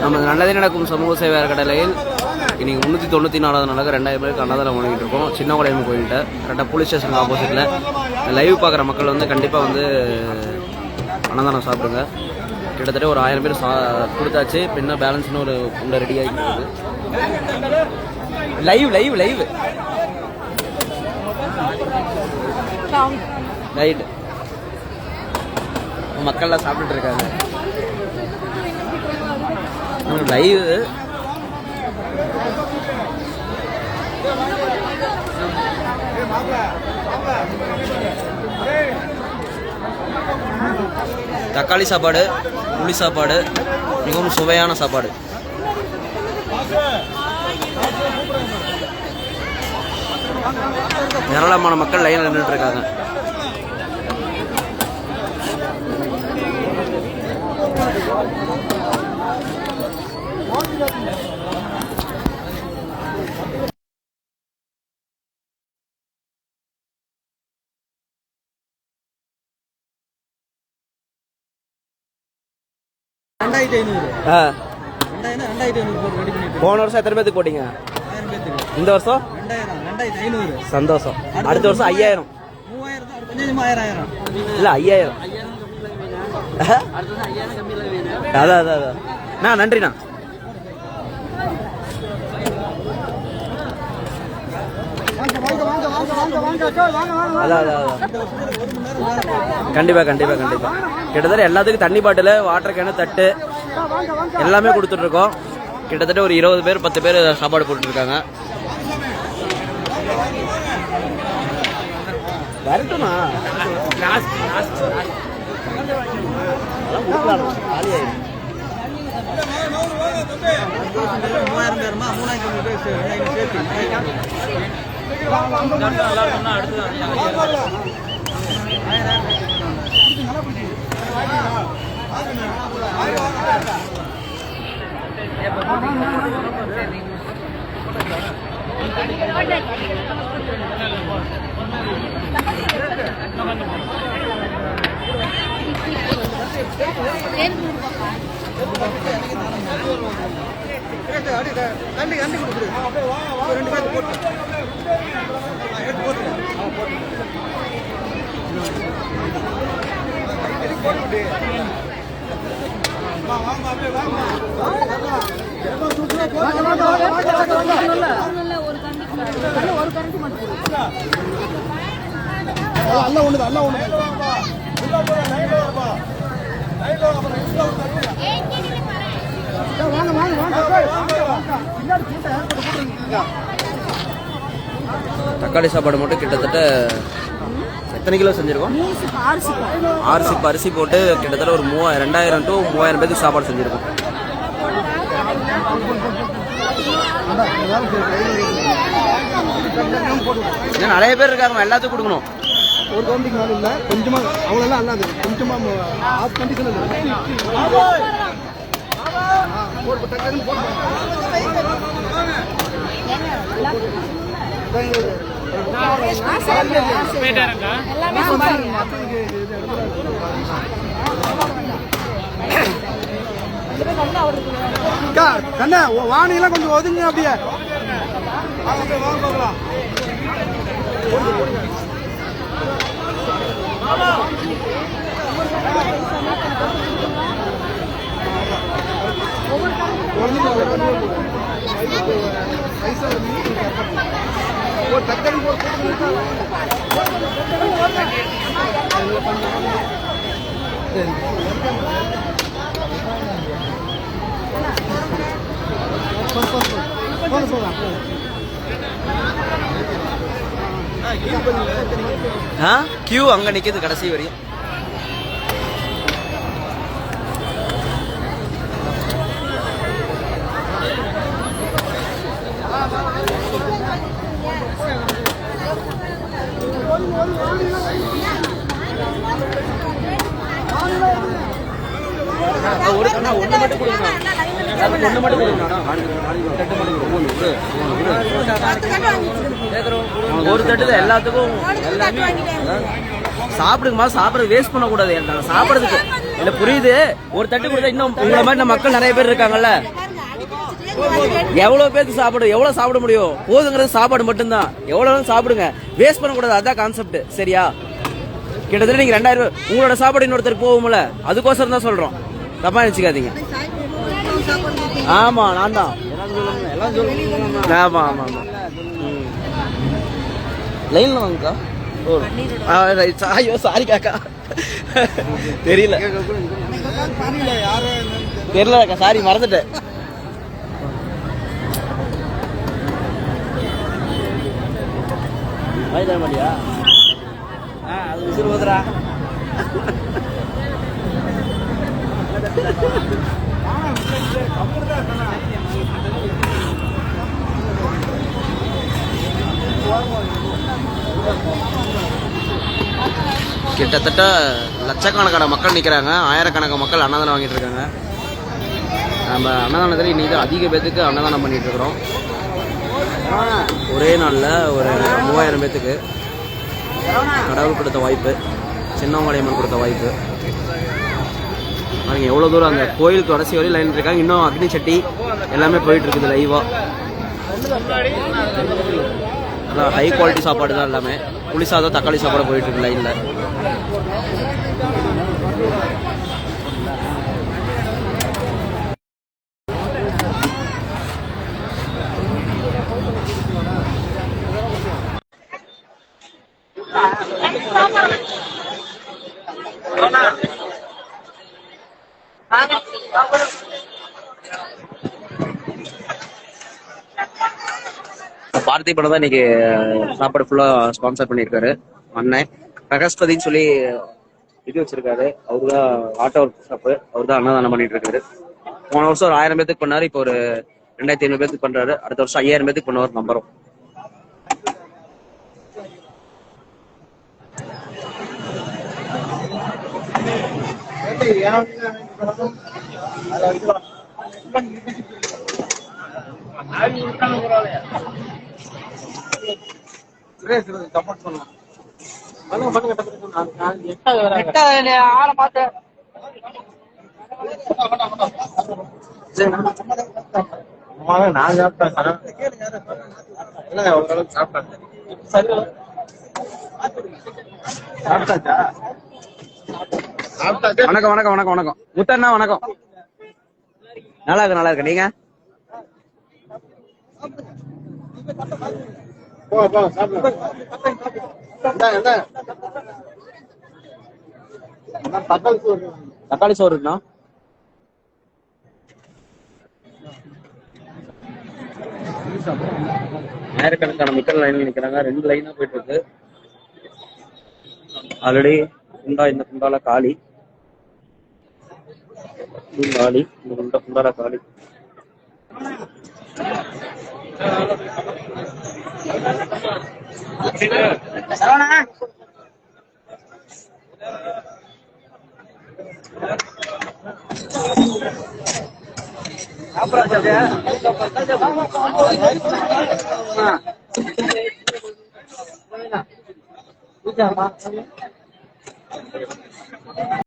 நம்ம நல்லதே நடக்கும் சமூக சேவை அறக்கட்டளையில் இன்னைக்கு 394வது நாளாக 2000 பேருக்கு அன்னதானம் பண்ணிக்கிட்டு இருக்கோம். சின்ன குடையம்மன் கோயில்கிட்ட கரெக்டாக போலீஸ் ஸ்டேஷனுக்கு ஆப்போசிட்டில். லைவ் பார்க்குற மக்கள் வந்து கண்டிப்பாக வந்து அன்னதானம் சாப்பிடுங்க. கிட்டத்தட்ட ஒரு 1000 பேர் கொடுத்தாச்சு. பின்ன பேலன்ஸ்னு ஒரு உண்டை ரெடி ஆகிட்டு லைவ் லைவ் லைவ் ரைட். மக்கள்லாம் சாப்பிட்டுட்டு இருக்காங்க. லைவ் தக்காளி சாப்பாடு, புளி சாப்பாடு, மிகவும் சுவையான சாப்பாடு. ஏராளமான மக்கள் லைன்ல நின்றுட்டு இருக்காங்க. போன வருஷம் எத்தனை பேருக்கு போட்டீங்க? இந்த வருஷம் சந்தோஷம். அடுத்த வருஷம் 5000. இல்ல 5000. அதான் அதான் அதான் நன்றிண்ணா. கண்டிப்பா கண்டிப்பா கண்டிப்பா. கிட்டத்தட்ட எல்லாத்துக்கும் தண்ணி பாட்டில், வாட்டர் கேனு, தட்டு எல்லாமே கொடுத்துட்டு இருக்கோம். கிட்டத்தட்ட ஒரு 20 பேர் 10 பேர் சாப்பாடு போட்டுட்டு இருக்காங்க. வரட்டுமா? தக்காளி சாப்பாடு மட்டும் கிட்டத்தட்ட எத்தனை கிலோ செஞ்சிருக்கோம்? 6 சிப் அரிசி போட்டு கிட்டத்தட்ட ஒரு 2000 to 3000 பேருக்கு சாப்பாடு செஞ்சிருக்கோம். நிறைய பேர் இருக்காங்க, எல்லாத்துக்கும் கொடுக்கணும். ஒரு கவுண்டிக்கு மேல இல்ல, கொஞ்சமா அவ்வளவுலாம் அல்லாது, கொஞ்சமா ஆஃப் கண்டிஷன் கண்ணா வாணியெல்லாம் கொஞ்சம் ஒதுங்க அப்படியே. கியூ அங்க நிக்குது கடைசி வரையும். ஒரு கண்ணா ஒண்ணு மட்டும் கொடுங்க. ஒரு தட்டு எல்லாத்துக்கும் எல்லாமே சாப்பிடுங்கம்மா. சாப்பிட வேஸ்ட் பண்ணக்கூடாது. சாப்பிடுறதுக்கு இல்ல புரியுது, ஒரு தட்டு கொடுத்தா இன்னும் உங்களை மாதிரி மக்கள் நிறைய பேர் இருக்காங்கல்ல. எவ்வளவு பேருக்கு சாப்பிடும், எவ்வளவு சாப்பிட முடியும், போதுங்கிறது சாப்பாடு மட்டும்தான். எவ்வளவு சாப்பிடுங்க, வேஸ்ட் பண்ணக்கூடாது, அதான் கான்செப்ட். சரியா? கிட்டத்தட்ட நீங்க 2000 உங்களோட சாப்பாடு இன்னொருத்தருக்கு போகும்ல, அதுக்கோசரம் தான் சொல்றோம், தப்பா நினைச்சுக்காதீங்க. ஆமா நான் தான். ஆமா ஆமா ஆமா. லைன்ல வாங்கக்கா. ஐயோ சாரி காக்கா, தெரியல தெரியலக்கா, சாரி மறந்துட்டேன். வாய் தர மாட்டியா? அது விசிறு போதுரா. கிட்டத்தட்ட லட்சக்கணக்கான மக்கள் நிற்கிறாங்க, ஆயிரக்கணக்கான மக்கள் அன்னதானம் வாங்கிட்டு இருக்காங்க. நம்ம அன்னதானத்தில் இன்னைக்கு அதிக பேத்துக்கு அன்னதானம் பண்ணிட்டு இருக்கிறோம். ஒரே நாளில் ஒரு 3000 பேத்துக்கு கடவுள் கொடுத்த வாய்ப்பு, சின்னவங்கடையம்மன் கொடுத்த வாய்ப்பு. பாருங்க எவ்வளோ தூரம் அந்த கோயிலுக்கு கடைசி வரையும் லைன் இருக்காங்க. இன்னும் அக்னி சட்டி எல்லாமே போயிட்டு இருக்குது லைவா. நல்லா ஹை குவாலிட்டி சாப்பாடு தான் எல்லாமே. புளி சாதம் தக்காளி சாப்பாடு போயிட்டு இருக்கு லைன்ல. பார்த்தி படம் தான் இன்னைக்கு சாப்பாடு ஃபுல்லா ஸ்பான்சர் பண்ணியிருக்காரு அண்ணன். பிரகஸ்பதின்னு சொல்லி இது வச்சிருக்காரு, அவரு தான் ஆட்டோ ஒர்க் ஷாப்பு, அவர் தான் அன்னதானம் பண்ணிட்டு இருக்காரு. போன வருஷம் ஒரு 1000 பேத்துக்கு பண்ணாரு, இப்போ ஒரு 2500 பேத்துக்கு பண்றாரு. அடுத்த வருஷம் 5000 பேத்துக்கு பண்ணுவார் நம்பரும். வணக்கம் வணக்கம் வணக்கம் வணக்கம் முத்தண்ணா, வணக்கம். நல்லா இருக்கு நல்லா இருக்கு. நீங்க தக்காளி சோறு இருக்குண்ணா. ஆயிரக்கணக்கான மக்கள் லைன்ல நிக்கிறாங்க. 2 லைனா போயிட்டு இருக்கு. ஆல்ரெடி குண்டா, இந்த குண்டால காலி, காலி, இந்த குண்டால காலி.